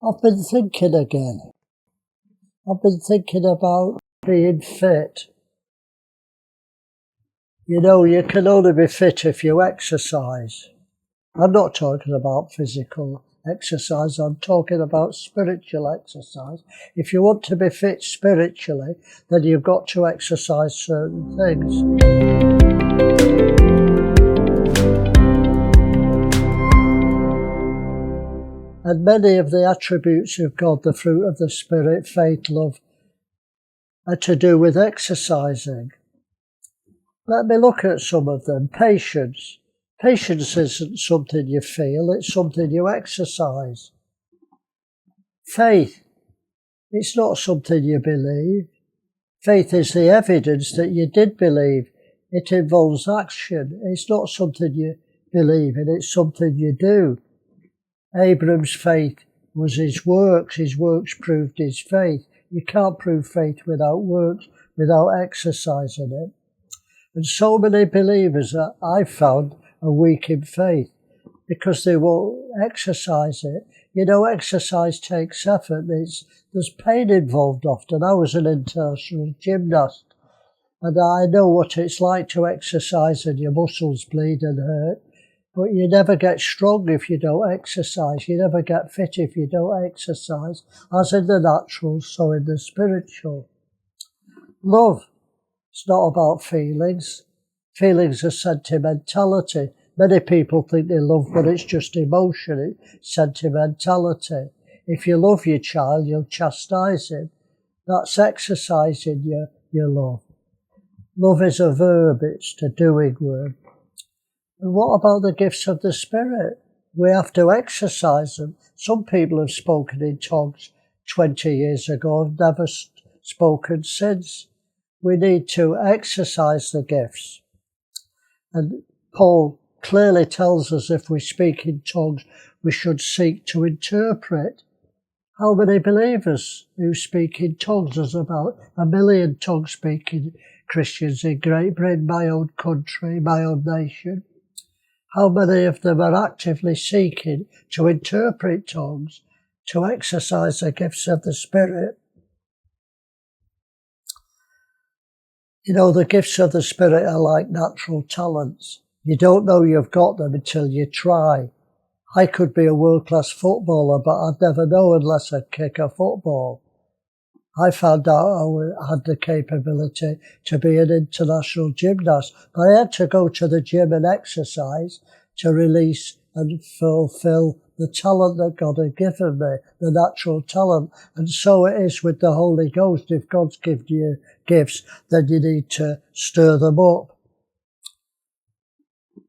I've been thinking again. I've been thinking about being fit. You know, you can only be fit if you exercise. I'm not talking about physical exercise, I'm talking about spiritual exercise. If you want to be fit spiritually, then you've got to exercise certain things. And many of the attributes of God, the fruit of the Spirit, faith, love, are to do with exercising. Let me look at some of them. Patience. Patience isn't something you feel, it's something you exercise. Faith. It's not something you believe. Faith is the evidence that you did believe. It involves action. It's not something you believe in, it's something you do. Abraham's faith was his works proved his faith. You can't prove faith without works, without exercising it. And so many believers that I've found are weak in faith because they won't exercise it. You know, exercise takes effort. There's pain involved often. I was an international gymnast and I know what it's like to exercise and your muscles bleed and hurt. But you never get strong if you don't exercise. You never get fit if you don't exercise, as in the natural, so in the spiritual. Love. It's not about feelings. Feelings are sentimentality. Many people think they love, but it's just emotion. It's sentimentality. If you love your child, you'll chastise him. That's exercising your love. Love is a verb. It's a doing word. And what about the gifts of the Spirit? We have to exercise them. Some people have spoken in tongues 20 years ago, have never spoken since. We need to exercise the gifts. And Paul clearly tells us if we speak in tongues, we should seek to interpret. How many believers who speak in tongues? There's about 1 million tongue-speaking Christians in Great Britain, my own country, my own nation. How many of them are actively seeking to interpret tongues, to exercise the gifts of the Spirit? You know, the gifts of the Spirit are like natural talents. You don't know you've got them until you try. I could be a world-class footballer, but I'd never know unless I kick a football. I found out I had the capability to be an international gymnast, but I had to go to the gym and exercise to release and fulfill the talent that God had given me, the natural talent. And so it is with the Holy Ghost. If God's given you gifts, then you need to stir them up.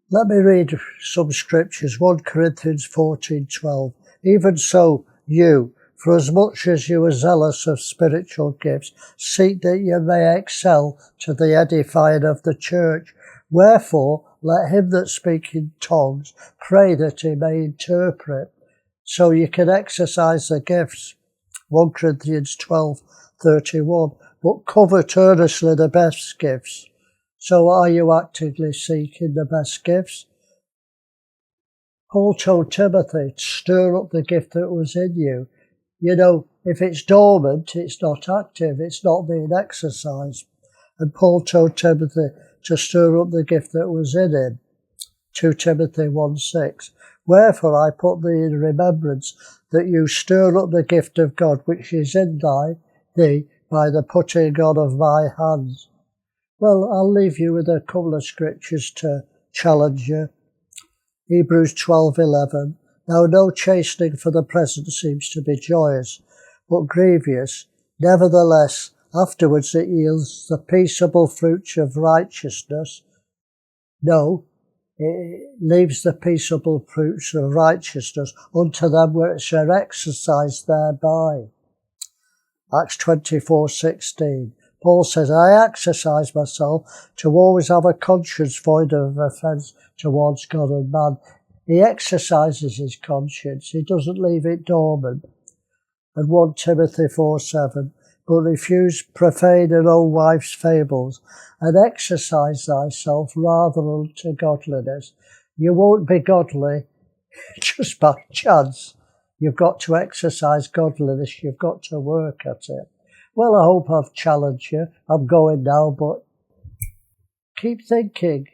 Let me read some scriptures. 1 Corinthians 14:12. Even so, you, for as much as you are zealous of spiritual gifts, seek that you may excel to the edifying of the church. Wherefore, let him that speaks in tongues pray that he may interpret. So you can exercise the gifts. 1 Corinthians 12:31. But covet earnestly the best gifts. So are you actively seeking the best gifts? Paul told Timothy to stir up the gift that was in you. You know, if it's dormant, it's not active, it's not being exercised. And Paul told Timothy to stir up the gift that was in him. 2 Timothy 1:6. Wherefore I put thee in remembrance that you stir up the gift of God which is in thee by the putting on of my hands. Well, I'll leave you with a couple of scriptures to challenge you. Hebrews 12:11. Now no chastening for the present seems to be joyous, but grievous. Nevertheless, afterwards it yields the peaceable fruits of righteousness. No, it leaves the peaceable fruits of righteousness unto them which are exercised thereby. Acts 24:16. Paul says, I exercise myself to always have a conscience void of offence towards God and man. He exercises his conscience. He doesn't leave it dormant. And 1 Timothy 4:7. But refuse profane and old wives' fables, and exercise thyself rather unto godliness. You won't be godly just by chance. You've got to exercise godliness. You've got to work at it. Well, I hope I've challenged you. I'm going now, but keep thinking.